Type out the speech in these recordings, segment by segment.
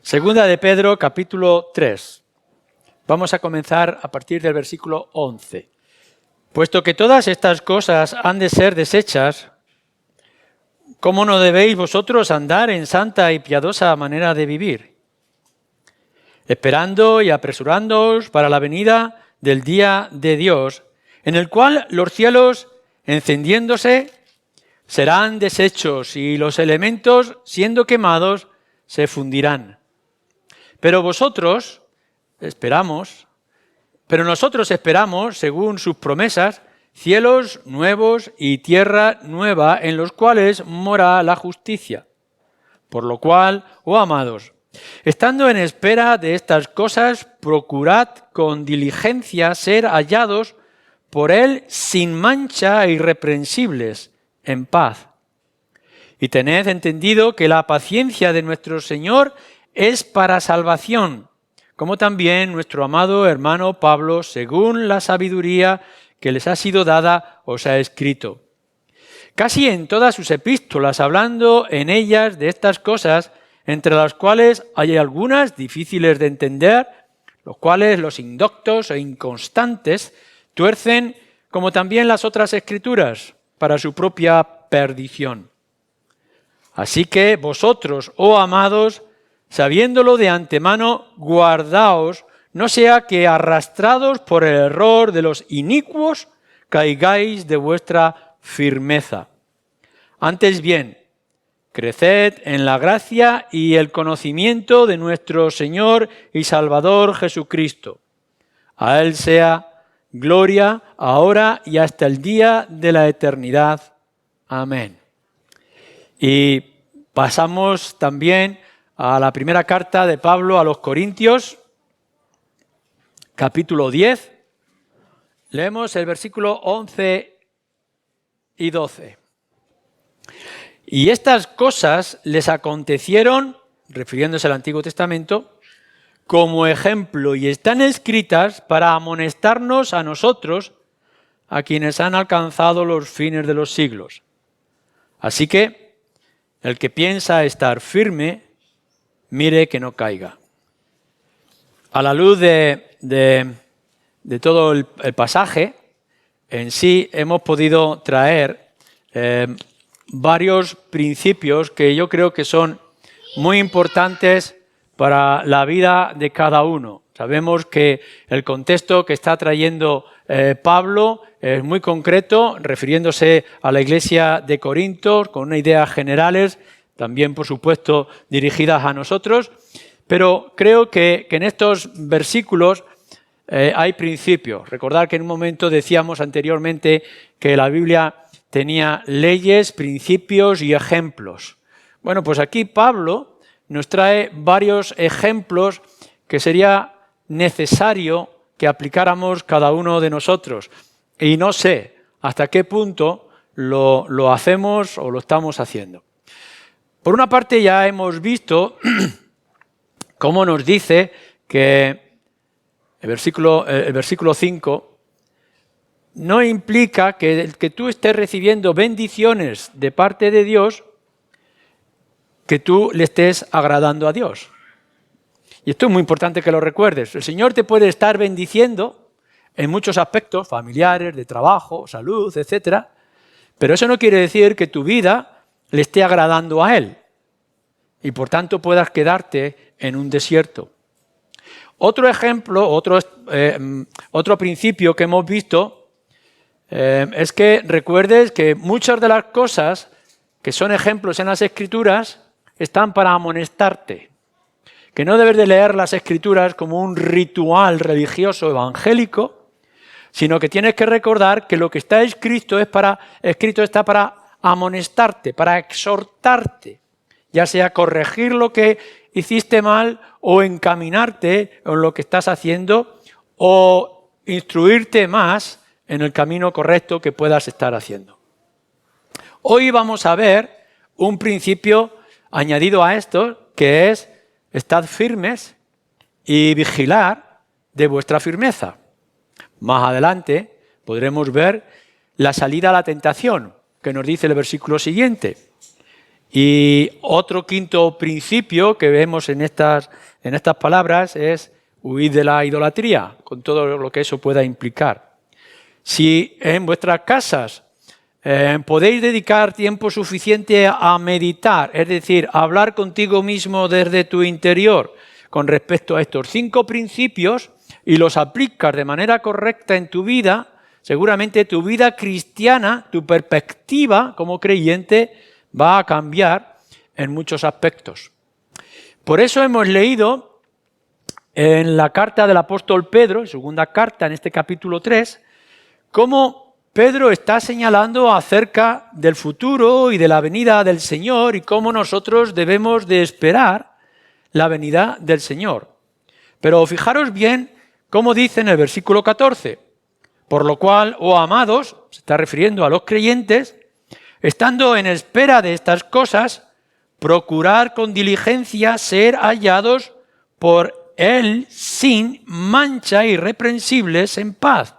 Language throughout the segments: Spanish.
Segunda de Pedro, capítulo 3. Vamos a comenzar a partir del versículo 11. Puesto que todas estas cosas han de ser deshechas, ¿cómo no debéis vosotros andar en santa y piadosa manera de vivir? Esperando y apresurándoos para la venida del día de Dios, en el cual los cielos, encendiéndose, serán deshechos y los elementos, siendo quemados, se fundirán. Pero nosotros esperamos, según sus promesas, cielos nuevos y tierra nueva en los cuales mora la justicia. Por lo cual, oh amados, estando en espera de estas cosas, procurad con diligencia ser hallados por Él sin mancha e irreprensibles, en paz. Y tened entendido que la paciencia de nuestro Señor es para salvación, como también nuestro amado hermano Pablo, según la sabiduría que les ha sido dada, os ha escrito. Casi en todas sus epístolas, hablando en ellas de estas cosas, entre las cuales hay algunas difíciles de entender, los cuales los indoctos e inconstantes tuercen, como también las otras escrituras, para su propia perdición. Así que vosotros, oh amados, sabiéndolo de antemano, guardaos, no sea que arrastrados por el error de los inicuos, caigáis de vuestra firmeza. Antes bien, creced en la gracia y el conocimiento de nuestro Señor y Salvador Jesucristo. A Él sea gloria, ahora y hasta el día de la eternidad. Amén. Y pasamos también a la primera carta de Pablo a los Corintios, capítulo 10. Leemos el versículo 11 y 12. Y estas cosas les acontecieron, refiriéndose al Antiguo Testamento, como ejemplo y están escritas para amonestarnos a nosotros, a quienes han alcanzado los fines de los siglos. Así que el que piensa estar firme, mire que no caiga. A la luz de todo el pasaje, en sí hemos podido traer varios principios que yo creo que son muy importantes para la vida de cada uno. Sabemos que el contexto que está trayendo Pablo es muy concreto, refiriéndose a la iglesia de Corinto, con unas ideas generales, también por supuesto dirigidas a nosotros, pero creo que en estos versículos hay principios. Recordad que en un momento decíamos anteriormente que la Biblia tenía leyes, principios y ejemplos. Bueno, pues aquí Pablo nos trae varios ejemplos que sería necesario que aplicáramos cada uno de nosotros. Y no sé hasta qué punto lo hacemos o lo estamos haciendo. Por una parte ya hemos visto cómo nos dice que el versículo 5 no implica que tú estés recibiendo bendiciones de parte de Dios, que tú le estés agradando a Dios. Y esto es muy importante que lo recuerdes. El Señor te puede estar bendiciendo en muchos aspectos, familiares, de trabajo, salud, etc. Pero eso no quiere decir que tu vida le esté agradando a Él y por tanto puedas quedarte en un desierto. Otro ejemplo, otro principio que hemos visto es que recuerdes que muchas de las cosas que son ejemplos en las Escrituras están para amonestarte. Que no debes de leer las Escrituras como un ritual religioso evangélico, sino que tienes que recordar que lo que está escrito está para amonestarte, para exhortarte, ya sea corregir lo que hiciste mal o encaminarte en lo que estás haciendo o instruirte más en el camino correcto que puedas estar haciendo. Hoy vamos a ver un principio añadido a esto, que es: estad firmes y vigilar de vuestra firmeza. Más adelante podremos ver la salida a la tentación, que nos dice el versículo siguiente. Y otro quinto principio que vemos en estas palabras es huid de la idolatría, con todo lo que eso pueda implicar. Si en vuestras casas podéis dedicar tiempo suficiente a meditar, es decir, a hablar contigo mismo desde tu interior con respecto a estos 5 principios y los aplicas de manera correcta en tu vida, seguramente tu vida cristiana, tu perspectiva como creyente va a cambiar en muchos aspectos. Por eso hemos leído en la carta del apóstol Pedro, segunda carta en este capítulo 3, cómo Pedro está señalando acerca del futuro y de la venida del Señor y cómo nosotros debemos de esperar la venida del Señor. Pero fijaros bien cómo dice en el versículo 14, por lo cual, oh amados, se está refiriendo a los creyentes, estando en espera de estas cosas, procurar con diligencia ser hallados por Él sin mancha, irreprensibles, en paz.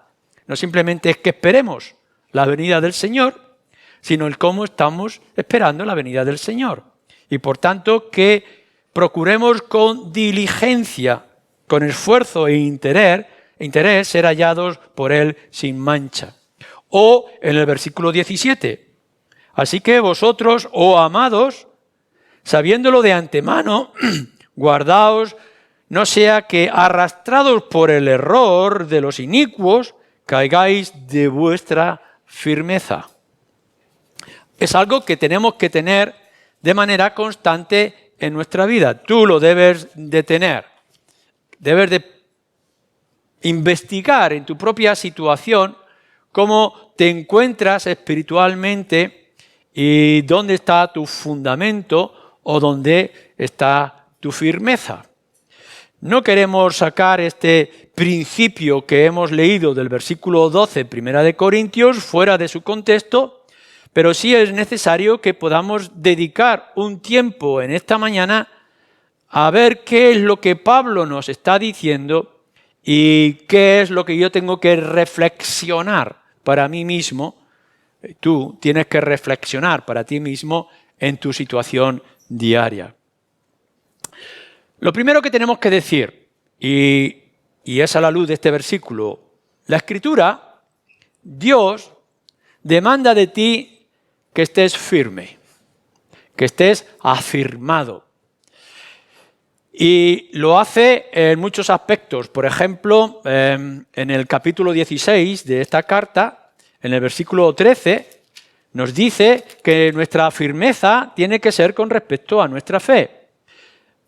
No simplemente es que esperemos la venida del Señor, sino el cómo estamos esperando la venida del Señor. Y por tanto que procuremos con diligencia, con esfuerzo e interés ser hallados por Él sin mancha. O en el versículo 17, así que vosotros, oh amados, sabiéndolo de antemano, guardaos, no sea que arrastrados por el error de los inicuos, caigáis de vuestra firmeza. Es algo que tenemos que tener de manera constante en nuestra vida. Tú lo debes de tener. Debes de investigar en tu propia situación cómo te encuentras espiritualmente y dónde está tu fundamento o dónde está tu firmeza. No queremos sacar este principio que hemos leído del versículo 12, Primera de Corintios, fuera de su contexto, pero sí es necesario que podamos dedicar un tiempo en esta mañana a ver qué es lo que Pablo nos está diciendo y qué es lo que yo tengo que reflexionar para mí mismo. Tú tienes que reflexionar para ti mismo en tu situación diaria. Lo primero que tenemos que decir, y es a la luz de este versículo, la Escritura, Dios demanda de ti que estés firme, que estés afirmado. Y lo hace en muchos aspectos. Por ejemplo, en el capítulo 16 de esta carta, en el versículo 13, nos dice que nuestra firmeza tiene que ser con respecto a nuestra fe.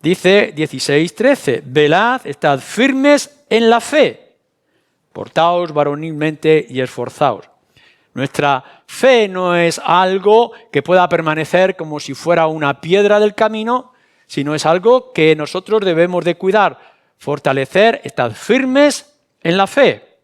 Dice 16:13, velad, estad firmes en la fe, portaos varonilmente y esforzaos. Nuestra fe no es algo que pueda permanecer como si fuera una piedra del camino, sino es algo que nosotros debemos de cuidar, fortalecer, estar firmes en la fe.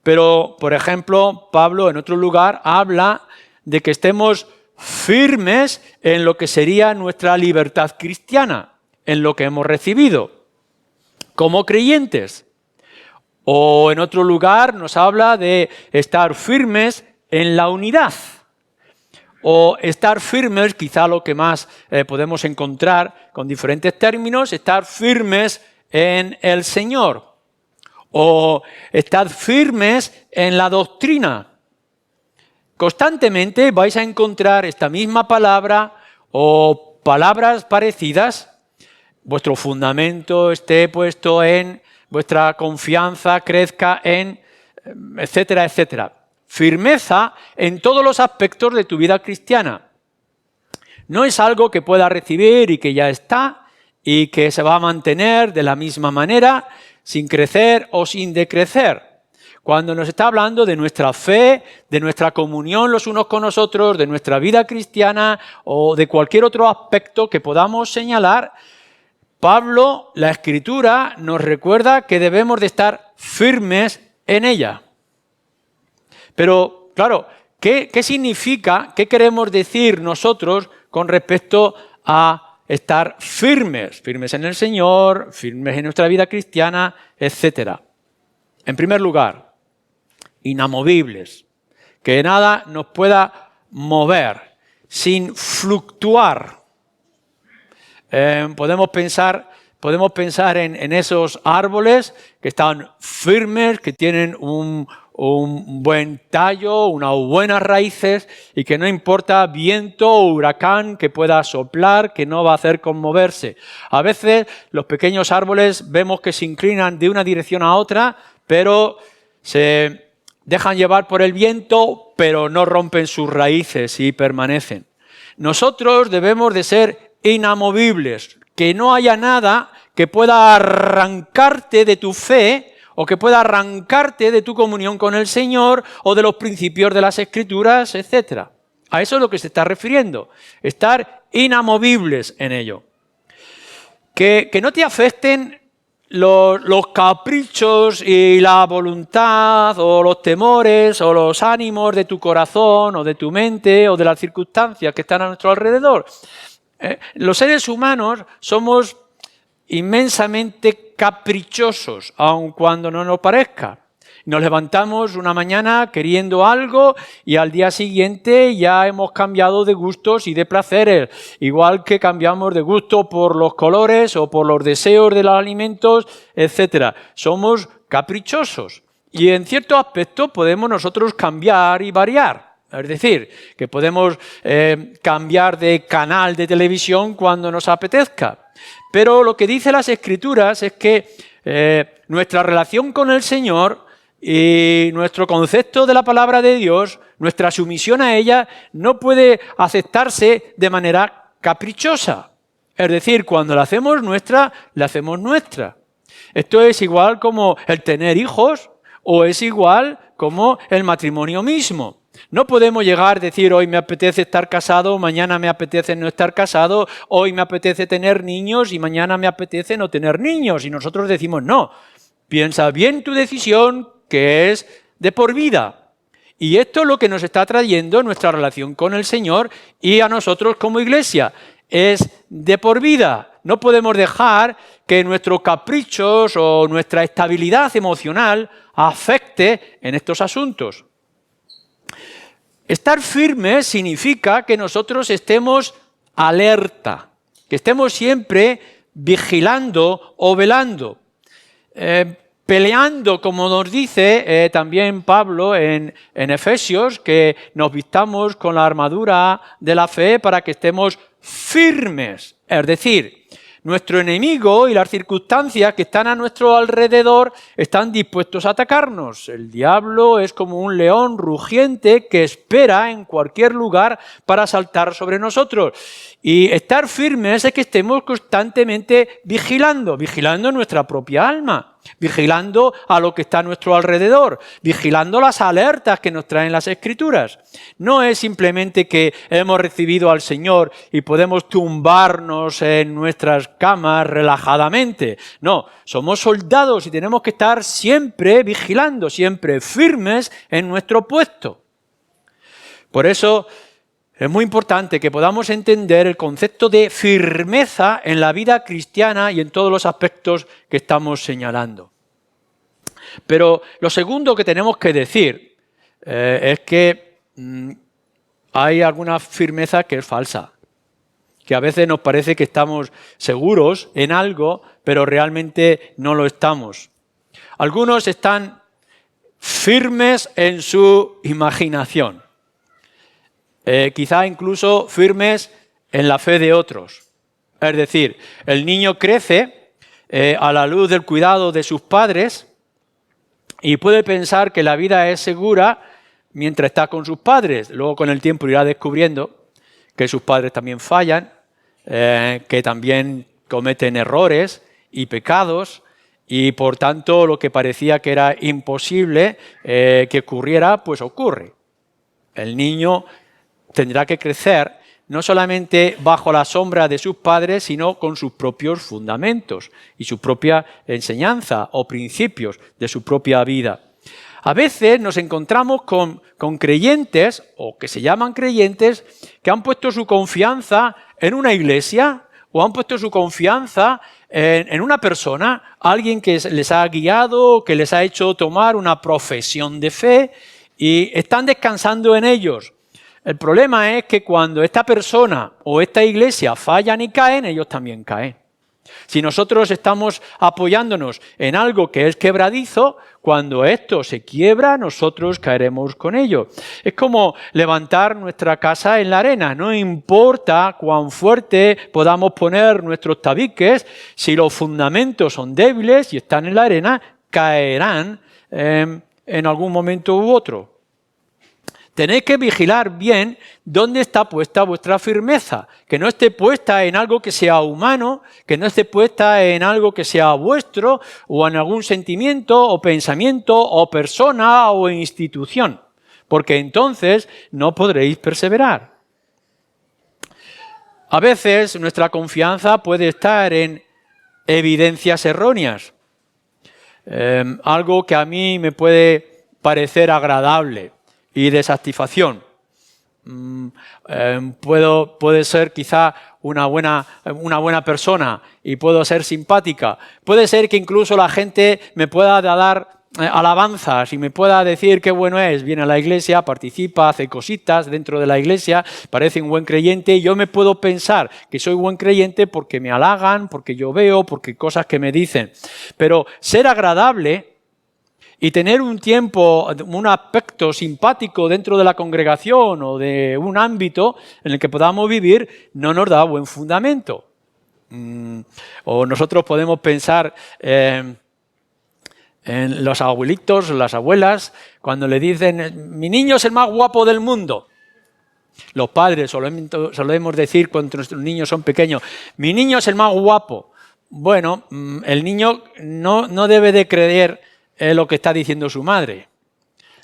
Pero, por ejemplo, Pablo en otro lugar habla de que estemos firmes en lo que sería nuestra libertad cristiana, en lo que hemos recibido como creyentes. O en otro lugar nos habla de estar firmes en la unidad. O estar firmes, quizá lo que más podemos encontrar con diferentes términos, estar firmes en el Señor. O estar firmes en la doctrina. Constantemente vais a encontrar esta misma palabra o palabras parecidas. Vuestro fundamento esté puesto en, vuestra confianza crezca en, etcétera, etcétera. Firmeza en todos los aspectos de tu vida cristiana. No es algo que puedas recibir y que ya está y que se va a mantener de la misma manera, sin crecer o sin decrecer. Cuando nos está hablando de nuestra fe, de nuestra comunión los unos con los otros, de nuestra vida cristiana o de cualquier otro aspecto que podamos señalar, Pablo, la Escritura, nos recuerda que debemos de estar firmes en ella. Pero, claro, ¿qué significa, qué queremos decir nosotros con respecto a estar firmes? Firmes en el Señor, firmes en nuestra vida cristiana, etcétera. En primer lugar, inamovibles, que nada nos pueda mover. sin fluctuar. Podemos pensar en esos árboles que están firmes, que tienen un buen tallo, unas buenas raíces y que no importa viento o huracán que pueda soplar, que no va a hacer conmoverse. A veces los pequeños árboles vemos que se inclinan de una dirección a otra, pero se dejan llevar por el viento, pero no rompen sus raíces y permanecen. Nosotros debemos de ser inamovibles, que no haya nada que pueda arrancarte de tu fe o que pueda arrancarte de tu comunión con el Señor o de los principios de las Escrituras, etc. A eso es lo que se está refiriendo, estar inamovibles en ello. Que no te afecten los caprichos y la voluntad o los temores o los ánimos de tu corazón o de tu mente o de las circunstancias que están a nuestro alrededor. Los seres humanos somos inmensamente caprichosos, aun cuando no nos parezca. Nos levantamos una mañana queriendo algo y al día siguiente ya hemos cambiado de gustos y de placeres, igual que cambiamos de gusto por los colores o por los deseos de los alimentos, etc. Somos caprichosos y en cierto aspecto podemos nosotros cambiar y variar. Es decir, que podemos cambiar de canal de televisión cuando nos apetezca. Pero lo que dicen las Escrituras es que nuestra relación con el Señor y nuestro concepto de la palabra de Dios, nuestra sumisión a ella, no puede aceptarse de manera caprichosa. Es decir, cuando la hacemos nuestra, la hacemos nuestra. Esto es igual como el tener hijos o es igual como el matrimonio mismo. No podemos llegar a decir hoy me apetece estar casado, mañana me apetece no estar casado, hoy me apetece tener niños y mañana me apetece no tener niños. Y nosotros decimos no, piensa bien tu decisión que es de por vida. Y esto es lo que nos está trayendo nuestra relación con el Señor y a nosotros como iglesia. Es de por vida. No podemos dejar que nuestros caprichos o nuestra estabilidad emocional afecte en estos asuntos. Estar firme significa que nosotros estemos alerta, que estemos siempre vigilando o velando, peleando, como nos dice también Pablo en Efesios, que nos vistamos con la armadura de la fe para que estemos firmes, es decir, nuestro enemigo y las circunstancias que están a nuestro alrededor están dispuestos a atacarnos. El diablo es como un león rugiente que espera en cualquier lugar para saltar sobre nosotros. Y estar firmes es que estemos constantemente vigilando nuestra propia alma, vigilando a lo que está a nuestro alrededor, vigilando las alertas que nos traen las Escrituras. No es simplemente que hemos recibido al Señor y podemos tumbarnos en nuestras camas relajadamente. No, somos soldados y tenemos que estar siempre vigilando, siempre firmes en nuestro puesto. Por eso es muy importante que podamos entender el concepto de firmeza en la vida cristiana y en todos los aspectos que estamos señalando. Pero lo segundo que tenemos que decir es que hay alguna firmeza que es falsa, que a veces nos parece que estamos seguros en algo, pero realmente no lo estamos. Algunos están firmes en su imaginación. Quizá incluso firmes en la fe de otros. Es decir, el niño crece a la luz del cuidado de sus padres y puede pensar que la vida es segura mientras está con sus padres. Luego con el tiempo irá descubriendo que sus padres también fallan, que también cometen errores y pecados y por tanto lo que parecía que era imposible que ocurriera, pues ocurre. El niño tendrá que crecer no solamente bajo la sombra de sus padres, sino con sus propios fundamentos y su propia enseñanza o principios de su propia vida. A veces nos encontramos con creyentes, o que se llaman creyentes, que han puesto su confianza en una iglesia o han puesto su confianza en una persona, alguien que les ha guiado, que les ha hecho tomar una profesión de fe y están descansando en ellos. El problema es que cuando esta persona o esta iglesia fallan y caen, ellos también caen. Si nosotros estamos apoyándonos en algo que es quebradizo, cuando esto se quiebra, nosotros caeremos con ello. Es como levantar nuestra casa en la arena. No importa cuán fuerte podamos poner nuestros tabiques, si los fundamentos son débiles y están en la arena, caerán en algún momento u otro. Tenéis que vigilar bien dónde está puesta vuestra firmeza, que no esté puesta en algo que sea humano, que no esté puesta en algo que sea vuestro, o en algún sentimiento, o pensamiento, o persona, o institución, porque entonces no podréis perseverar. A veces nuestra confianza puede estar en evidencias erróneas, algo que a mí me puede parecer agradable y de satisfacción. Puede ser quizá una buena persona y puedo ser simpática. Puede ser que incluso la gente me pueda dar alabanzas y me pueda decir qué bueno es. Viene a la iglesia, participa, hace cositas dentro de la iglesia, parece un buen creyente y yo me puedo pensar que soy buen creyente porque me halagan, porque yo veo, porque cosas que me dicen. Pero ser agradable y tener un tiempo, un aspecto simpático dentro de la congregación o de un ámbito en el que podamos vivir, no nos da buen fundamento. O nosotros podemos pensar en los abuelitos, las abuelas, cuando le dicen, mi niño es el más guapo del mundo. Los padres solemos decir cuando nuestros niños son pequeños, mi niño es el más guapo. Bueno, el niño no debe de creer lo que está diciendo su madre.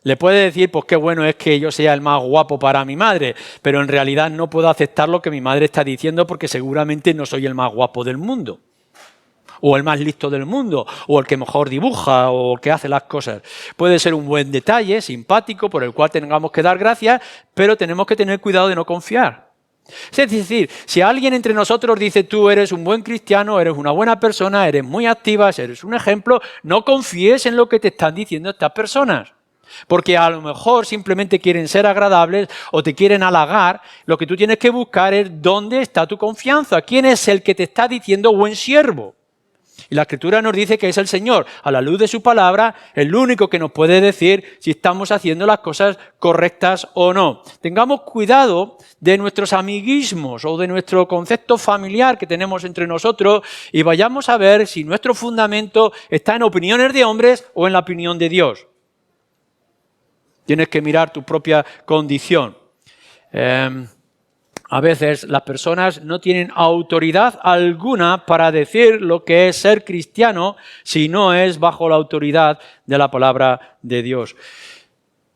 Le puede decir, pues qué bueno es que yo sea el más guapo para mi madre, pero en realidad no puedo aceptar lo que mi madre está diciendo porque seguramente no soy el más guapo del mundo, o el más listo del mundo, o el que mejor dibuja, o el que hace las cosas. Puede ser un buen detalle, simpático, por el cual tengamos que dar gracias, pero tenemos que tener cuidado de no confiar. Es decir, si alguien entre nosotros dice tú eres un buen cristiano, eres una buena persona, eres muy activa, eres un ejemplo, no confíes en lo que te están diciendo estas personas. Porque a lo mejor simplemente quieren ser agradables o te quieren halagar. Lo que tú tienes que buscar es dónde está tu confianza. ¿Quién es el que te está diciendo buen siervo? Y la Escritura nos dice que es el Señor, a la luz de su palabra, el único que nos puede decir si estamos haciendo las cosas correctas o no. Tengamos cuidado de nuestros amiguismos o de nuestro concepto familiar que tenemos entre nosotros y vayamos a ver si nuestro fundamento está en opiniones de hombres o en la opinión de Dios. Tienes que mirar tu propia condición. A veces las personas no tienen autoridad alguna para decir lo que es ser cristiano si no es bajo la autoridad de la palabra de Dios.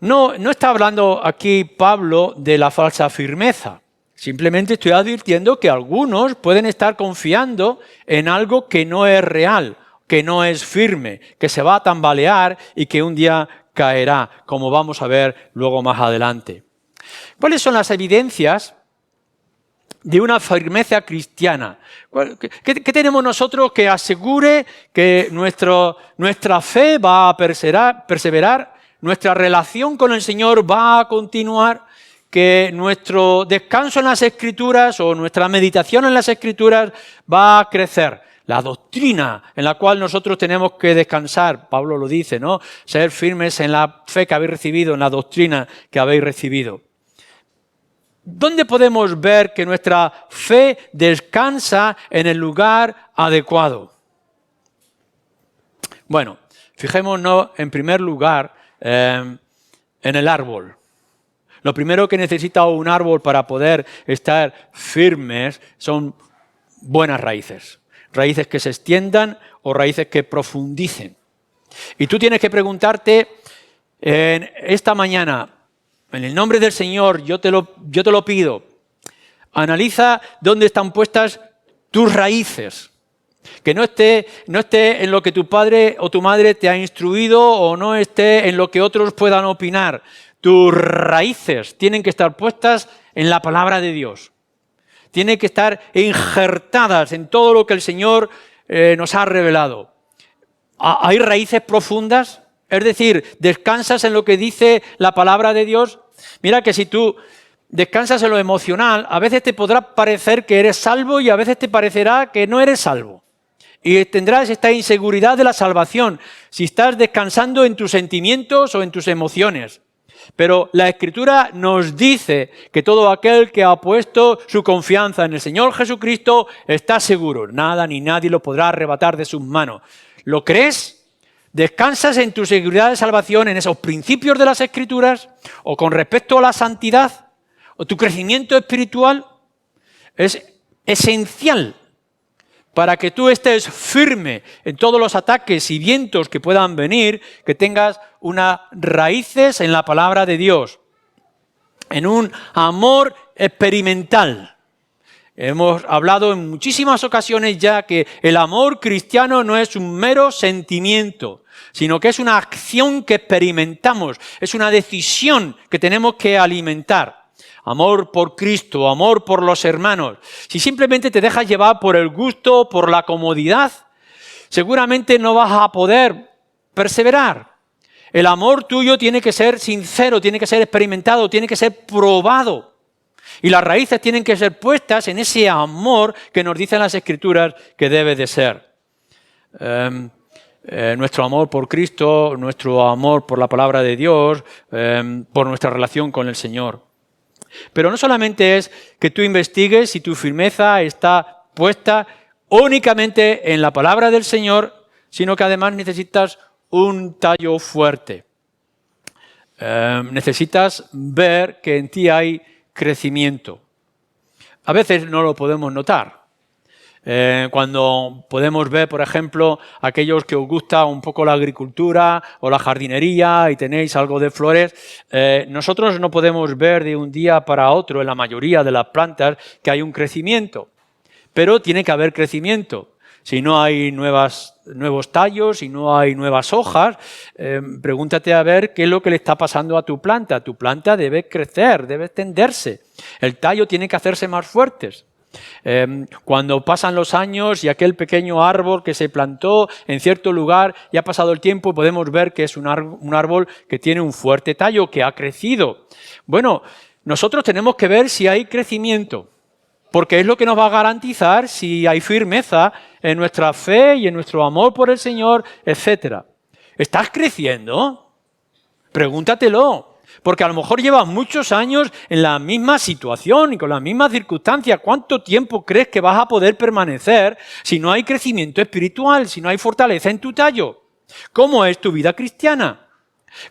No está hablando aquí Pablo de la falsa firmeza. Simplemente estoy advirtiendo que algunos pueden estar confiando en algo que no es real, que no es firme, que se va a tambalear y que un día caerá, como vamos a ver luego más adelante. ¿Cuáles son las evidencias de una firmeza cristiana? ¿Qué tenemos nosotros que asegure que nuestra fe va a perseverar, nuestra relación con el Señor va a continuar, que nuestro descanso en las Escrituras o nuestra meditación en las Escrituras va a crecer? La doctrina en la cual nosotros tenemos que descansar, Pablo lo dice, ¿no? Ser firmes en la fe que habéis recibido, en la doctrina que habéis recibido. ¿Dónde podemos ver que nuestra fe descansa en el lugar adecuado? Bueno, fijémonos en primer lugar en el árbol. Lo primero que necesita un árbol para poder estar firmes son buenas raíces. Raíces que se extiendan o raíces que profundicen. Y tú tienes que preguntarte esta mañana, en el nombre del Señor, yo te lo pido, analiza dónde están puestas tus raíces. Que no esté en lo que tu padre o tu madre te ha instruido o no esté en lo que otros puedan opinar. Tus raíces tienen que estar puestas en la palabra de Dios. Tienen que estar injertadas en todo lo que el Señor nos ha revelado. ¿Hay raíces profundas? Es decir, ¿descansas en lo que dice la palabra de Dios? Mira que si tú descansas en lo emocional, a veces te podrá parecer que eres salvo y a veces te parecerá que no eres salvo. Y tendrás esta inseguridad de la salvación si estás descansando en tus sentimientos o en tus emociones. Pero la Escritura nos dice que todo aquel que ha puesto su confianza en el Señor Jesucristo está seguro. Nada ni nadie lo podrá arrebatar de sus manos. ¿Lo crees? ¿Descansas en tu seguridad de salvación, en esos principios de las Escrituras? ¿O con respecto a la santidad? ¿O tu crecimiento espiritual? Es esencial para que tú estés firme en todos los ataques y vientos que puedan venir, que tengas unas raíces en la palabra de Dios, en un amor experimental. Hemos hablado en muchísimas ocasiones ya que el amor cristiano no es un mero sentimiento, sino que es una acción que experimentamos, es una decisión que tenemos que alimentar. Amor por Cristo, amor por los hermanos. Si simplemente te dejas llevar por el gusto, por la comodidad, seguramente no vas a poder perseverar. El amor tuyo tiene que ser sincero, tiene que ser experimentado, tiene que ser probado. Y las raíces tienen que ser puestas en ese amor que nos dicen las Escrituras que debe de ser. Nuestro amor por Cristo, nuestro amor por la palabra de Dios, por nuestra relación con el Señor. Pero no solamente es que tú investigues si tu firmeza está puesta únicamente en la palabra del Señor, sino que además necesitas un tallo fuerte. Necesitas ver que en ti hay crecimiento. A veces no lo podemos notar. Cuando podemos ver, por ejemplo, aquellos que os gusta un poco la agricultura o la jardinería y tenéis algo de flores, nosotros no podemos ver de un día para otro en la mayoría de las plantas que hay un crecimiento. Pero tiene que haber crecimiento. Si no hay nuevos tallos, si no hay nuevas hojas, pregúntate a ver qué es lo que le está pasando a tu planta. Tu planta debe crecer, debe extenderse. El tallo tiene que hacerse más fuertes. Cuando pasan los años y aquel pequeño árbol que se plantó en cierto lugar y ha pasado el tiempo, podemos ver que es un árbol que tiene un fuerte tallo, que ha crecido. Bueno, nosotros tenemos que ver si hay crecimiento, porque es lo que nos va a garantizar si hay firmeza en nuestra fe y en nuestro amor por el Señor, etc. ¿Estás creciendo? Pregúntatelo. Porque a lo mejor llevas muchos años en la misma situación y con las mismas circunstancias. ¿Cuánto tiempo crees que vas a poder permanecer si no hay crecimiento espiritual, si no hay fortaleza en tu tallo? ¿Cómo es tu vida cristiana?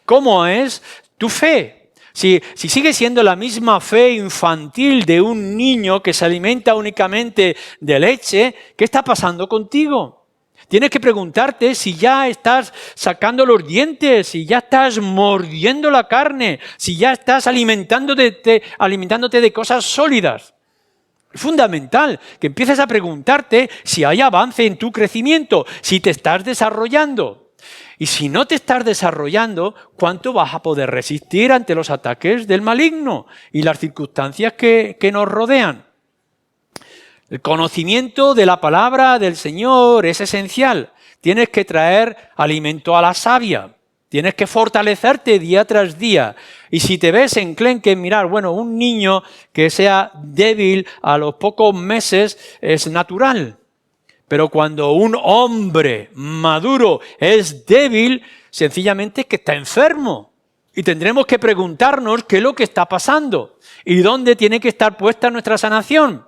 ¿Cómo es tu fe? Si sigue siendo la misma fe infantil de un niño que se alimenta únicamente de leche, ¿qué está pasando contigo? Tienes que preguntarte si ya estás sacando los dientes, si ya estás mordiendo la carne, si ya estás alimentándote de cosas sólidas. Es fundamental que empieces a preguntarte si hay avance en tu crecimiento, si te estás desarrollando. Y si no te estás desarrollando, ¿cuánto vas a poder resistir ante los ataques del maligno y las circunstancias que nos rodean? El conocimiento de la palabra del Señor es esencial. Tienes que traer alimento a la savia. Tienes que fortalecerte día tras día. Y si te ves enclenque en mirar, un niño que sea débil a los pocos meses es natural. Pero cuando un hombre maduro es débil, sencillamente es que está enfermo. Y tendremos que preguntarnos qué es lo que está pasando y dónde tiene que estar puesta nuestra sanación.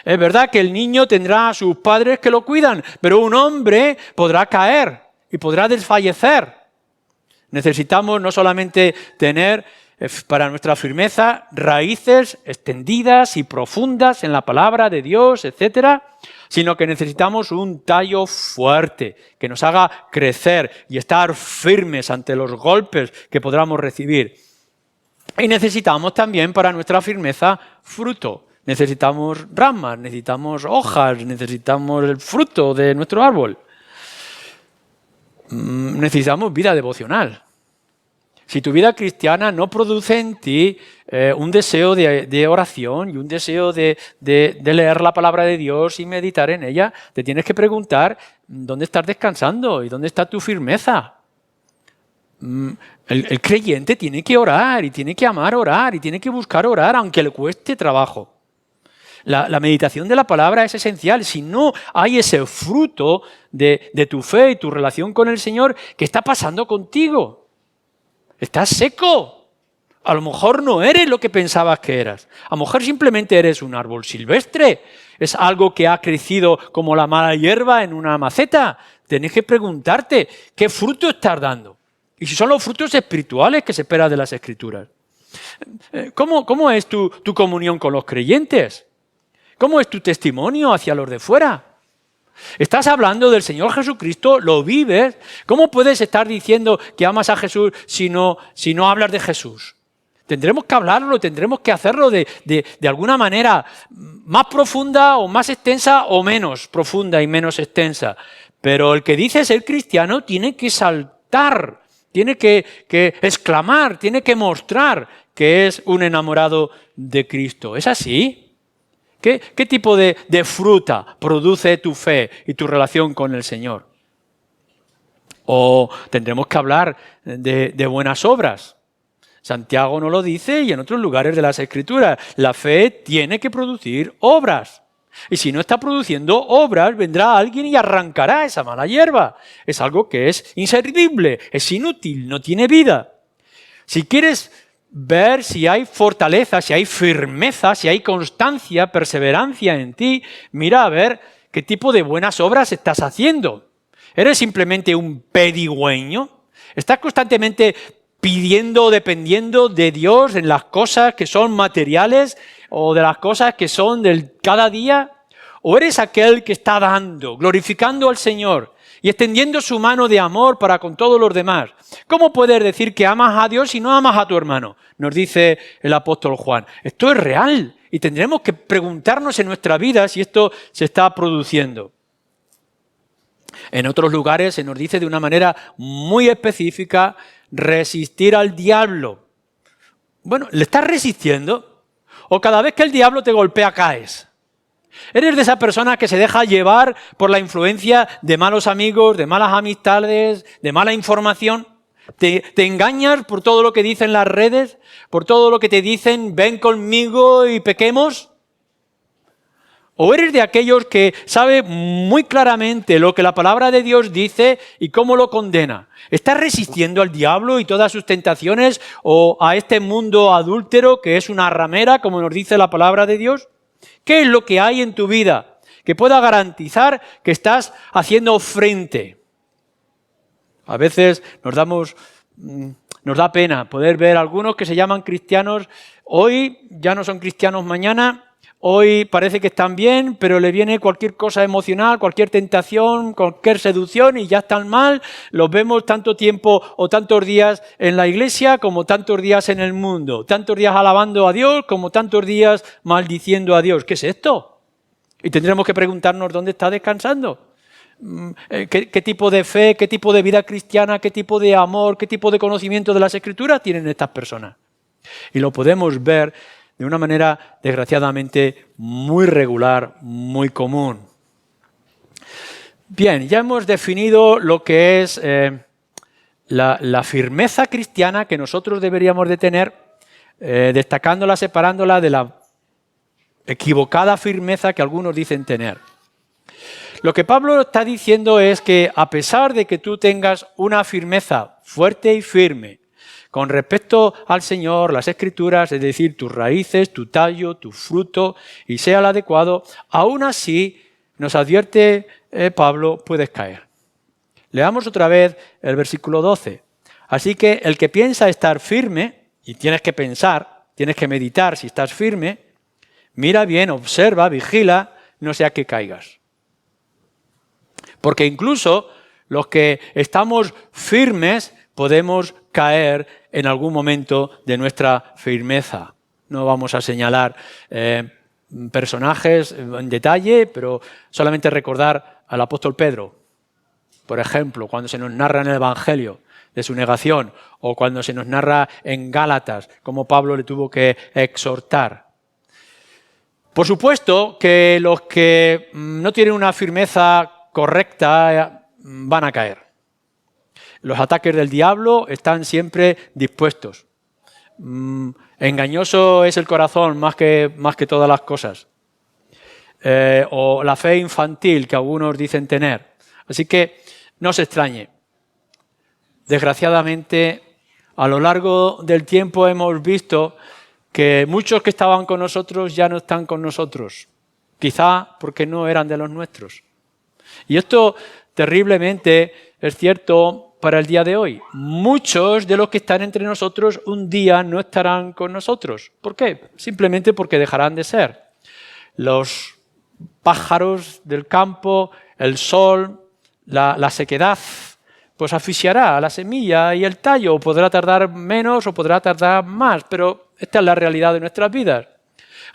Es verdad que el niño tendrá a sus padres que lo cuidan, pero un hombre podrá caer y podrá desfallecer. Necesitamos no solamente tener para nuestra firmeza raíces extendidas y profundas en la palabra de Dios, etcétera, sino que necesitamos un tallo fuerte que nos haga crecer y estar firmes ante los golpes que podamos recibir. Y necesitamos también para nuestra firmeza fruto. Necesitamos ramas, necesitamos hojas, necesitamos el fruto de nuestro árbol. Necesitamos vida devocional. Si tu vida cristiana no produce en ti un deseo de oración y un deseo de leer la palabra de Dios y meditar en ella, te tienes que preguntar dónde estás descansando y dónde está tu firmeza. El creyente tiene que orar y tiene que amar orar y tiene que buscar orar aunque le cueste trabajo. La meditación de la palabra es esencial. Si no hay ese fruto de tu fe y tu relación con el Señor, ¿qué está pasando contigo? Estás seco. A lo mejor no eres lo que pensabas que eras. A lo mejor simplemente eres un árbol silvestre. Es algo que ha crecido como la mala hierba en una maceta. Tienes que preguntarte, ¿qué fruto estás dando? Y si son los frutos espirituales que se esperan de las Escrituras. ¿Cómo es tu comunión con los creyentes? ¿Cómo es tu testimonio hacia los de fuera? ¿Estás hablando del Señor Jesucristo? ¿Lo vives? ¿Cómo puedes estar diciendo que amas a Jesús si no hablas de Jesús? Tendremos que hablarlo, tendremos que hacerlo de alguna manera más profunda o más extensa o menos profunda y menos extensa. Pero el que dice ser cristiano tiene que saltar, tiene que exclamar, tiene que mostrar que es un enamorado de Cristo. ¿Es así? ¿Qué tipo de fruta produce tu fe y tu relación con el Señor? O tendremos que hablar de buenas obras. Santiago nos lo dice y en otros lugares de las Escrituras. La fe tiene que producir obras. Y si no está produciendo obras, vendrá alguien y arrancará esa mala hierba. Es algo que es inservible, es inútil, no tiene vida. Si quieres ver si hay fortaleza, si hay firmeza, si hay constancia, perseverancia en ti, mira a ver qué tipo de buenas obras estás haciendo. ¿Eres simplemente un pedigüeño? ¿Estás constantemente pidiendo o dependiendo de Dios en las cosas que son materiales o de las cosas que son del cada día? ¿O eres aquel que está dando, glorificando al Señor y extendiendo su mano de amor para con todos los demás? ¿Cómo puedes decir que amas a Dios si no amas a tu hermano? Nos dice el apóstol Juan. Esto es real y tendremos que preguntarnos en nuestra vida si esto se está produciendo. En otros lugares se nos dice de una manera muy específica resistir al diablo. Bueno, ¿le estás resistiendo? ¿O cada vez que el diablo te golpea caes? ¿Eres de esa persona que se deja llevar por la influencia de malos amigos, de malas amistades, de mala información? ¿Te engañas por todo lo que dicen las redes? ¿Por todo lo que te dicen, ven conmigo y pequemos? ¿O eres de aquellos que sabe muy claramente lo que la palabra de Dios dice y cómo lo condena? ¿Estás resistiendo al diablo y todas sus tentaciones o a este mundo adúltero que es una ramera, como nos dice la palabra de Dios? ¿Qué es lo que hay en tu vida que pueda garantizar que estás haciendo frente? A veces nos da pena poder ver a algunos que se llaman cristianos, hoy ya no son cristianos mañana. Hoy parece que están bien, pero le viene cualquier cosa emocional, cualquier tentación, cualquier seducción y ya están mal. Los vemos tanto tiempo o tantos días en la iglesia como tantos días en el mundo. Tantos días alabando a Dios como tantos días maldiciendo a Dios. ¿Qué es esto? Y tendremos que preguntarnos dónde está descansando. ¿Qué tipo de fe, qué tipo de vida cristiana, qué tipo de amor, qué tipo de conocimiento de las Escrituras tienen estas personas? Y lo podemos ver de una manera, desgraciadamente, muy regular, muy común. Bien, ya hemos definido lo que es la firmeza cristiana que nosotros deberíamos de tener, destacándola, separándola de la equivocada firmeza que algunos dicen tener. Lo que Pablo está diciendo es que a pesar de que tú tengas una firmeza fuerte y firme, con respecto al Señor, las Escrituras, es decir, tus raíces, tu tallo, tu fruto, y sea el adecuado, aún así, nos advierte Pablo, puedes caer. Leamos otra vez el versículo 12. Así que el que piensa estar firme, y tienes que pensar, tienes que meditar si estás firme, mira bien, observa, vigila, no sea que caigas. Porque incluso los que estamos firmes podemos caer en algún momento de nuestra firmeza. No vamos a señalar personajes en detalle, pero solamente recordar al apóstol Pedro, por ejemplo, cuando se nos narra en el Evangelio de su negación, o cuando se nos narra en Gálatas, cómo Pablo le tuvo que exhortar. Por supuesto que los que no tienen una firmeza correcta van a caer. Los ataques del diablo están siempre dispuestos. Engañoso es el corazón más que todas las cosas. O la fe infantil que algunos dicen tener. Así que no se extrañe. Desgraciadamente, a lo largo del tiempo hemos visto que muchos que estaban con nosotros ya no están con nosotros. Quizá porque no eran de los nuestros. Y esto terriblemente es cierto para el día de hoy. Muchos de los que están entre nosotros un día no estarán con nosotros. ¿Por qué? Simplemente porque dejarán de ser. Los pájaros del campo, el sol, la sequedad, pues asfixiará a la semilla y el tallo. Podrá tardar menos o podrá tardar más, pero esta es la realidad de nuestras vidas.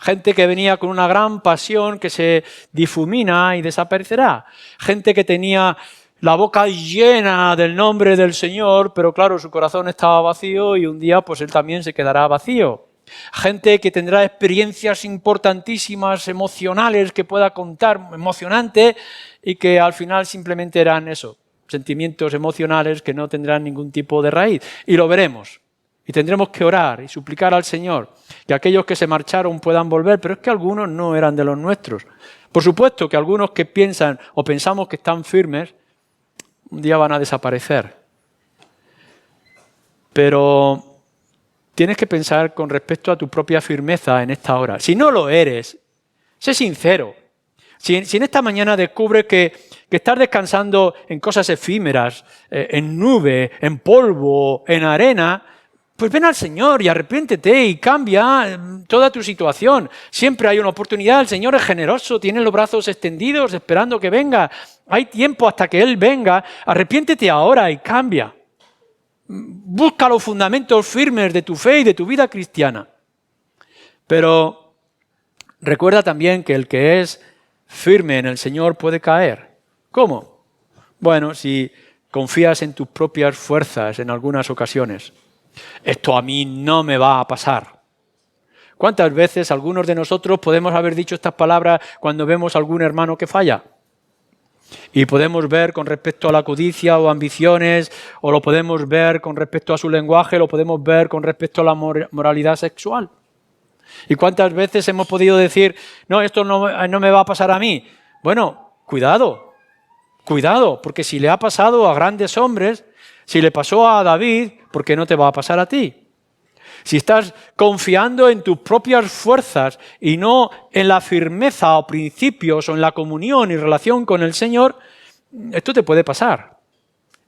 Gente que venía con una gran pasión que se difumina y desaparecerá. Gente que tenía la boca llena del nombre del Señor, pero claro, su corazón estaba vacío y un día pues él también se quedará vacío. Gente que tendrá experiencias importantísimas, emocionales, que pueda contar, emocionantes, y que al final simplemente eran eso, sentimientos emocionales que no tendrán ningún tipo de raíz. Y lo veremos. Y tendremos que orar y suplicar al Señor que aquellos que se marcharon puedan volver, pero es que algunos no eran de los nuestros. Por supuesto que algunos que piensan o pensamos que están firmes, un día van a desaparecer. Pero tienes que pensar con respecto a tu propia firmeza en esta hora. Si no lo eres, sé sincero. Si en esta mañana descubres que estás descansando en cosas efímeras, en nube, en polvo, en arena, pues ven al Señor y arrepiéntete y cambia toda tu situación. Siempre hay una oportunidad, el Señor es generoso, tiene los brazos extendidos esperando que venga. Hay tiempo hasta que Él venga, arrepiéntete ahora y cambia. Busca los fundamentos firmes de tu fe y de tu vida cristiana. Pero recuerda también que el que es firme en el Señor puede caer. ¿Cómo? Bueno, si confías en tus propias fuerzas en algunas ocasiones. Esto a mí no me va a pasar. ¿Cuántas veces algunos de nosotros podemos haber dicho estas palabras cuando vemos a algún hermano que falla? Y podemos ver con respecto a la codicia o ambiciones, o lo podemos ver con respecto a su lenguaje, lo podemos ver con respecto a la moralidad sexual. ¿Y cuántas veces hemos podido decir, no, esto no me va a pasar a mí? Bueno, cuidado, porque si le ha pasado a grandes hombres, si le pasó a David, ¿por qué no te va a pasar a ti? Si estás confiando en tus propias fuerzas y no en la firmeza o principios o en la comunión y relación con el Señor, esto te puede pasar.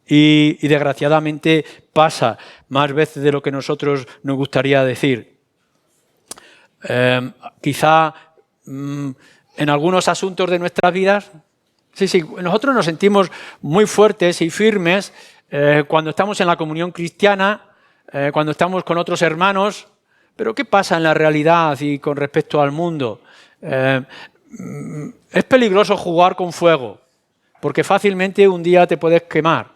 Y desgraciadamente pasa más veces de lo que nosotros nos gustaría decir. Quizá en algunos asuntos de nuestras vidas, sí, nosotros nos sentimos muy fuertes y firmes cuando estamos en la comunión cristiana, cuando estamos con otros hermanos, pero ¿qué pasa en la realidad y con respecto al mundo? Es peligroso jugar con fuego, porque fácilmente un día te puedes quemar.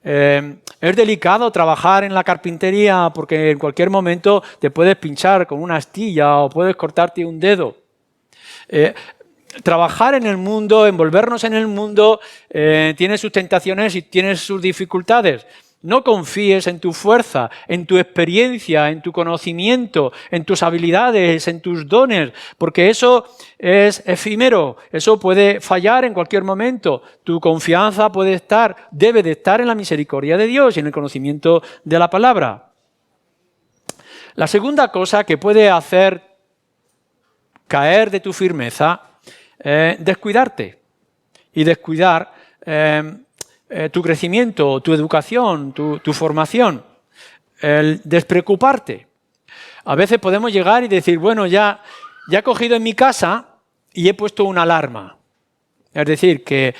Es delicado trabajar en la carpintería porque en cualquier momento te puedes pinchar con una astilla o puedes cortarte un dedo. Trabajar en el mundo, envolvernos en el mundo, tiene sus tentaciones y tiene sus dificultades. No confíes en tu fuerza, en tu experiencia, en tu conocimiento, en tus habilidades, en tus dones, porque eso es efímero, eso puede fallar en cualquier momento. Tu confianza debe de estar en la misericordia de Dios y en el conocimiento de la palabra. La segunda cosa que puede hacer caer de tu firmeza, descuidarte y descuidar tu crecimiento, tu educación, tu formación, el despreocuparte. A veces podemos llegar y decir, bueno, ya he cogido en mi casa y he puesto una alarma. Es decir, que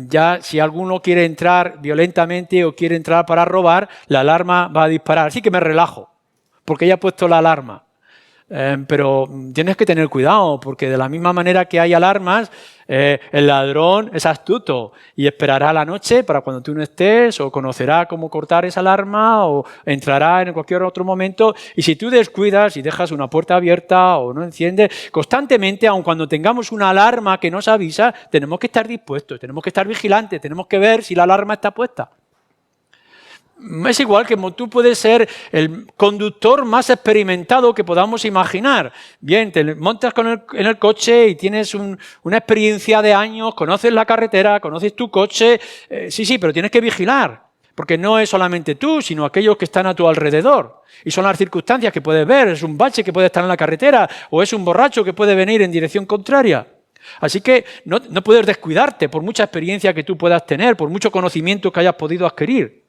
ya si alguno quiere entrar violentamente o quiere entrar para robar, la alarma va a disparar. Así que me relajo, porque ya he puesto la alarma. Pero tienes que tener cuidado, porque de la misma manera que hay alarmas, el ladrón es astuto y esperará la noche para cuando tú no estés, o conocerá cómo cortar esa alarma, o entrará en cualquier otro momento. Y si tú descuidas y dejas una puerta abierta o no enciendes, constantemente, aun cuando tengamos una alarma que nos avisa, tenemos que estar dispuestos, tenemos que estar vigilantes, tenemos que ver si la alarma está puesta. Es igual que tú puedes ser el conductor más experimentado que podamos imaginar. Bien, te montas en el coche y tienes una experiencia de años, conoces la carretera, conoces tu coche. Sí, pero tienes que vigilar, porque no es solamente tú, sino aquellos que están a tu alrededor. Y son las circunstancias que puedes ver, es un bache que puede estar en la carretera o es un borracho que puede venir en dirección contraria. Así que no puedes descuidarte por mucha experiencia que tú puedas tener, por mucho conocimiento que hayas podido adquirir.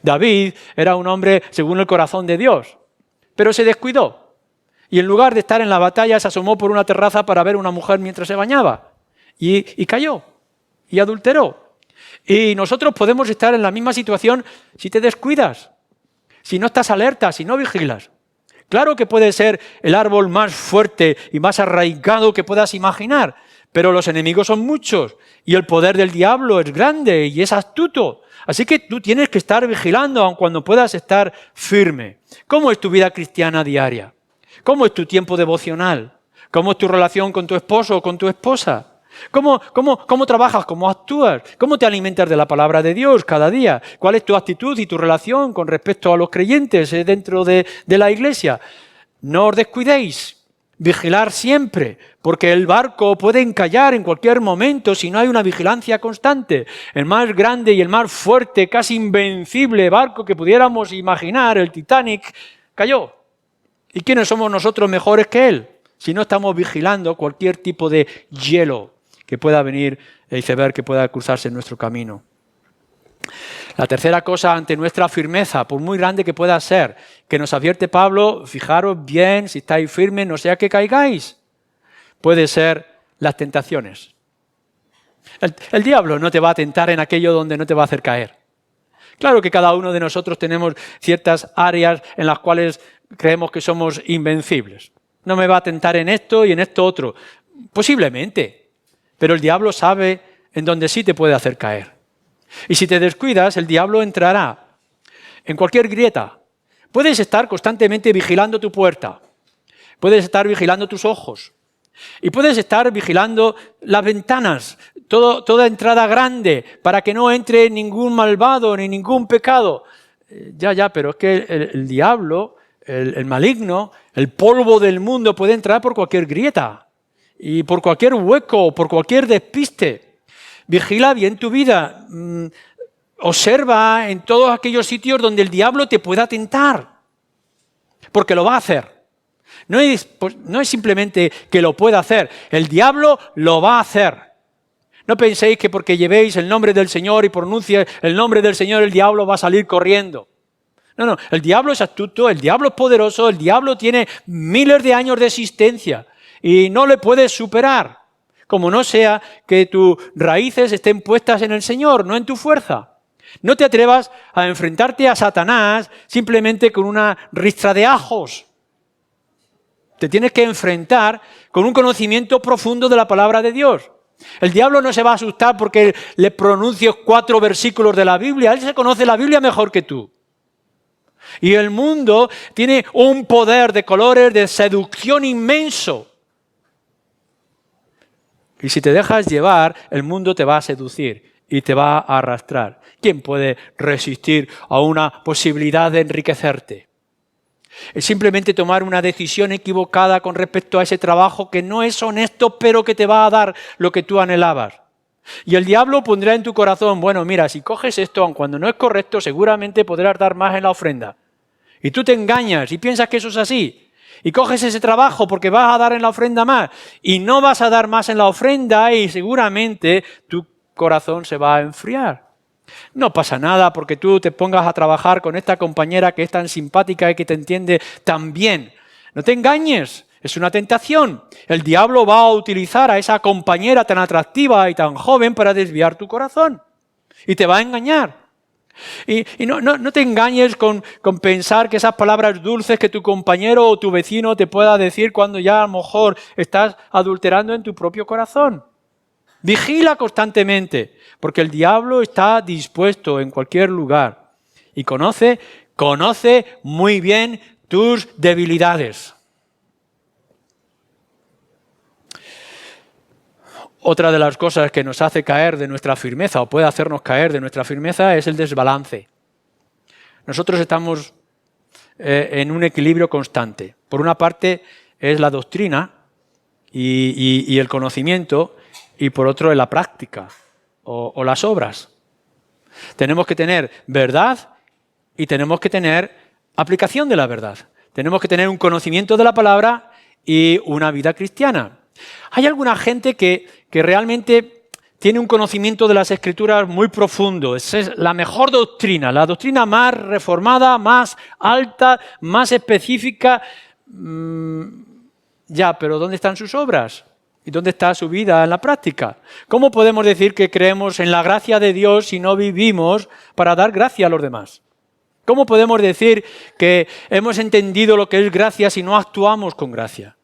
David era un hombre según el corazón de Dios, pero se descuidó. Y en lugar de estar en la batalla, se asomó por una terraza para ver a una mujer mientras se bañaba. Y cayó, y adulteró. Y nosotros podemos estar en la misma situación si te descuidas, si no estás alerta, si no vigilas. Claro que puede ser el árbol más fuerte y más arraigado que puedas imaginar, pero los enemigos son muchos y el poder del diablo es grande y es astuto. Así que tú tienes que estar vigilando aun cuando puedas estar firme. ¿Cómo es tu vida cristiana diaria? ¿Cómo es tu tiempo devocional? ¿Cómo es tu relación con tu esposo o con tu esposa? ¿Cómo trabajas? ¿Cómo actúas? ¿Cómo te alimentas de la palabra de Dios cada día? ¿Cuál es tu actitud y tu relación con respecto a los creyentes dentro de la iglesia? No os descuidéis. Vigilar siempre, porque el barco puede encallar en cualquier momento si no hay una vigilancia constante. El más grande y el más fuerte, casi invencible barco que pudiéramos imaginar, el Titanic, cayó. ¿Y quiénes somos nosotros mejores que él? Si no estamos vigilando cualquier tipo de hielo que pueda venir, el iceberg que pueda cruzarse en nuestro camino. La tercera cosa ante nuestra firmeza, por muy grande que pueda ser, que nos advierte Pablo, fijaros bien, si estáis firmes, no sea que caigáis, puede ser las tentaciones. El diablo no te va a tentar en aquello donde no te va a hacer caer. Claro que cada uno de nosotros tenemos ciertas áreas en las cuales creemos que somos invencibles. No me va a tentar en esto y en esto otro. Posiblemente, pero el diablo sabe en dónde sí te puede hacer caer. Y si te descuidas, el diablo entrará en cualquier grieta. Puedes estar constantemente vigilando tu puerta. Puedes estar vigilando tus ojos. Y puedes estar vigilando las ventanas, toda entrada grande, para que no entre ningún malvado ni ningún pecado. Pero es que el diablo, el maligno, el polvo del mundo puede entrar por cualquier grieta y por cualquier hueco, por cualquier despiste. Vigila bien tu vida. Observa en todos aquellos sitios donde el diablo te pueda tentar, porque lo va a hacer. No es simplemente que lo pueda hacer, el diablo lo va a hacer. No penséis que porque llevéis el nombre del Señor y pronuncie el nombre del Señor, el diablo va a salir corriendo. No, el diablo es astuto, el diablo es poderoso, el diablo tiene miles de años de existencia y no le puedes superar. Como no sea que tus raíces estén puestas en el Señor, no en tu fuerza. No te atrevas a enfrentarte a Satanás simplemente con una ristra de ajos. Te tienes que enfrentar con un conocimiento profundo de la palabra de Dios. El diablo no se va a asustar porque le pronuncies 4 versículos de la Biblia. Él se conoce la Biblia mejor que tú. Y el mundo tiene un poder de colores, de seducción inmenso. Y si te dejas llevar, el mundo te va a seducir y te va a arrastrar. ¿Quién puede resistir a una posibilidad de enriquecerte? Es simplemente tomar una decisión equivocada con respecto a ese trabajo que no es honesto, pero que te va a dar lo que tú anhelabas. Y el diablo pondrá en tu corazón, bueno, mira, si coges esto, aun cuando no es correcto, seguramente podrás dar más en la ofrenda. Y tú te engañas y piensas que eso es así. Y coges ese trabajo porque vas a dar en la ofrenda más. Y no vas a dar más en la ofrenda y seguramente tu corazón se va a enfriar. No pasa nada porque tú te pongas a trabajar con esta compañera que es tan simpática y que te entiende tan bien. No te engañes, es una tentación. El diablo va a utilizar a esa compañera tan atractiva y tan joven para desviar tu corazón. Y te va a engañar. Y no te engañes con pensar que esas palabras dulces que tu compañero o tu vecino te pueda decir cuando ya a lo mejor estás adulterando en tu propio corazón. Vigila constantemente, porque el diablo está dispuesto en cualquier lugar y conoce muy bien tus debilidades. Otra de las cosas que nos hace caer de nuestra firmeza o puede hacernos caer de nuestra firmeza es el desbalance. nosotros estamos en un equilibrio constante. Por una parte es la doctrina y el conocimiento, y por otro es la práctica o las obras. Tenemos que tener verdad y tenemos que tener aplicación de la verdad. Tenemos que tener un conocimiento de la palabra y una vida cristiana. Hay alguna gente que realmente tiene un conocimiento de las Escrituras muy profundo. Esa es la mejor doctrina, la doctrina más reformada, más alta, más específica. Ya, pero ¿dónde están sus obras? ¿Y dónde está su vida en la práctica? ¿Cómo podemos decir que creemos en la gracia de Dios si no vivimos para dar gracia a los demás? ¿Cómo podemos decir que hemos entendido lo que es gracia si no actuamos con gracia?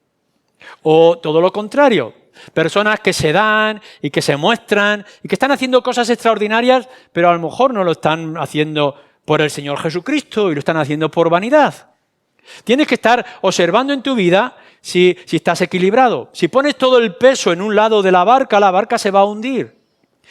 O todo lo contrario, personas que se dan y que se muestran y que están haciendo cosas extraordinarias, pero a lo mejor no lo están haciendo por el Señor Jesucristo y lo están haciendo por vanidad. Tienes que estar observando en tu vida si estás equilibrado. Si pones todo el peso en un lado de la barca se va a hundir.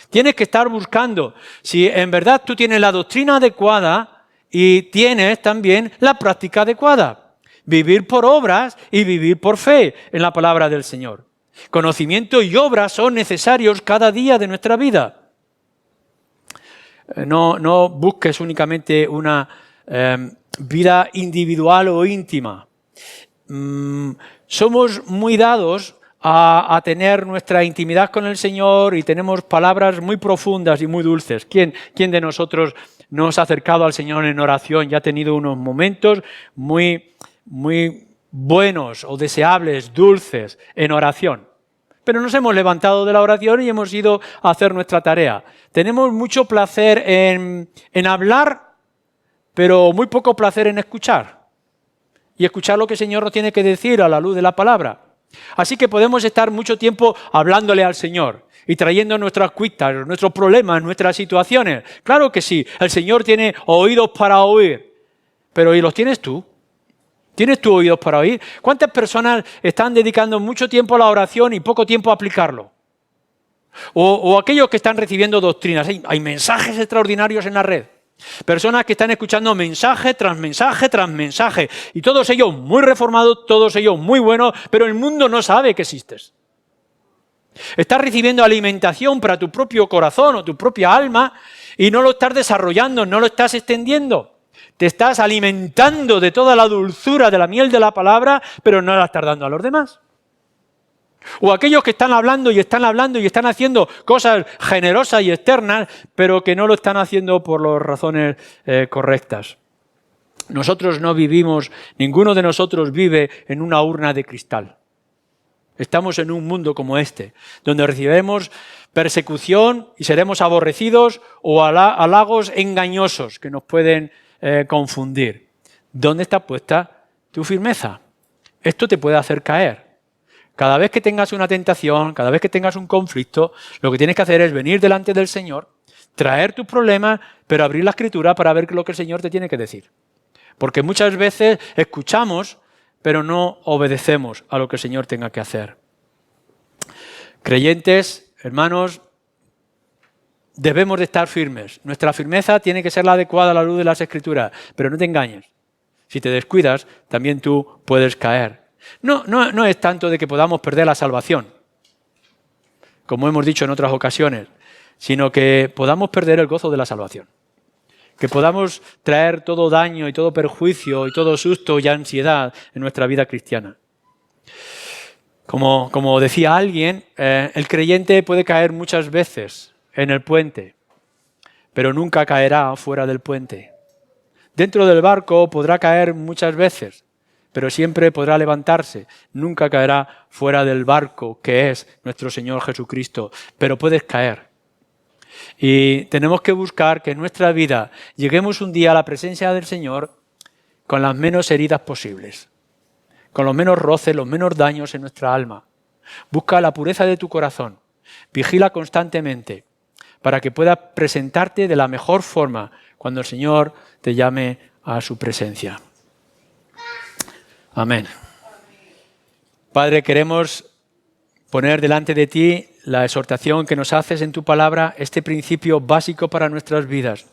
Tienes que estar buscando si en verdad tú tienes la doctrina adecuada y tienes también la práctica adecuada. Vivir por obras y vivir por fe en la palabra del Señor. Conocimiento y obras son necesarios cada día de nuestra vida. No busques únicamente una vida individual o íntima. Somos muy dados a tener nuestra intimidad con el Señor y tenemos palabras muy profundas y muy dulces. ¿Quién de nosotros no se ha acercado al Señor en oración y ha tenido unos momentos muy buenos o deseables, dulces en oración? Pero nos hemos levantado de la oración y hemos ido a hacer nuestra tarea. Tenemos mucho placer en hablar, pero muy poco placer en escuchar. Y escuchar lo que el Señor nos tiene que decir a la luz de la palabra. Así que podemos estar mucho tiempo hablándole al Señor y trayendo nuestras cuitas, nuestros problemas, nuestras situaciones. Claro que sí, el Señor tiene oídos para oír, pero ¿y los tienes tú? ¿Tienes tú oídos para oír? ¿Cuántas personas están dedicando mucho tiempo a la oración y poco tiempo a aplicarlo? O aquellos que están recibiendo doctrinas. Hay mensajes extraordinarios en la red. Personas que están escuchando mensaje tras mensaje tras mensaje. Y todos ellos muy reformados, todos ellos muy buenos, pero el mundo no sabe que existes. Estás recibiendo alimentación para tu propio corazón o tu propia alma y no lo estás desarrollando, no lo estás extendiendo. Te estás alimentando de toda la dulzura de la miel de la palabra, pero no la estás dando a los demás. O aquellos que están hablando y están haciendo cosas generosas y externas, pero que no lo están haciendo por las razones correctas. Nosotros no vivimos, ninguno de nosotros vive en una urna de cristal. Estamos en un mundo como este, donde recibiremos persecución y seremos aborrecidos o halagos engañosos que nos pueden confundir. ¿Dónde está puesta tu firmeza? Esto te puede hacer caer. Cada vez que tengas una tentación, cada vez que tengas un conflicto, lo que tienes que hacer es venir delante del Señor, traer tus problemas, pero abrir la Escritura para ver lo que el Señor te tiene que decir. Porque muchas veces escuchamos, pero no obedecemos a lo que el Señor tenga que hacer. Creyentes, hermanos, debemos de estar firmes. Nuestra firmeza tiene que ser la adecuada a la luz de las Escrituras, pero no te engañes. Si te descuidas, también tú puedes caer. No es tanto de que podamos perder la salvación, como hemos dicho en otras ocasiones, sino que podamos perder el gozo de la salvación. Que podamos traer todo daño y todo perjuicio y todo susto y ansiedad en nuestra vida cristiana. Como decía alguien, el creyente puede caer muchas veces en el puente, pero nunca caerá fuera del puente. Dentro del barco podrá caer muchas veces, pero siempre podrá levantarse. Nunca caerá fuera del barco, que es nuestro Señor Jesucristo, pero puedes caer. Y tenemos que buscar que en nuestra vida lleguemos un día a la presencia del Señor con las menos heridas posibles, con los menos roces, los menos daños en nuestra alma. Busca la pureza de tu corazón, vigila constantemente para que puedas presentarte de la mejor forma cuando el Señor te llame a su presencia. Amén. Padre, queremos poner delante de ti la exhortación que nos haces en tu palabra, este principio básico para nuestras vidas.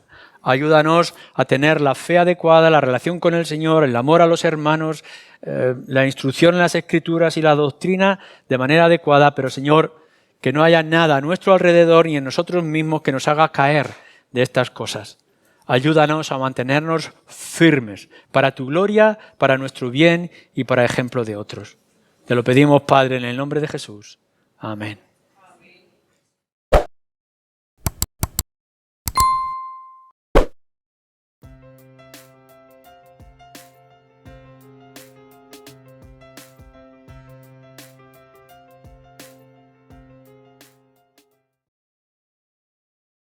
Ayúdanos a tener la fe adecuada, la relación con el Señor, el amor a los hermanos, la instrucción en las Escrituras y la doctrina de manera adecuada, pero Señor, que no haya nada a nuestro alrededor ni en nosotros mismos que nos haga caer de estas cosas. Ayúdanos a mantenernos firmes para tu gloria, para nuestro bien y para ejemplo de otros. Te lo pedimos, Padre, en el nombre de Jesús. Amén.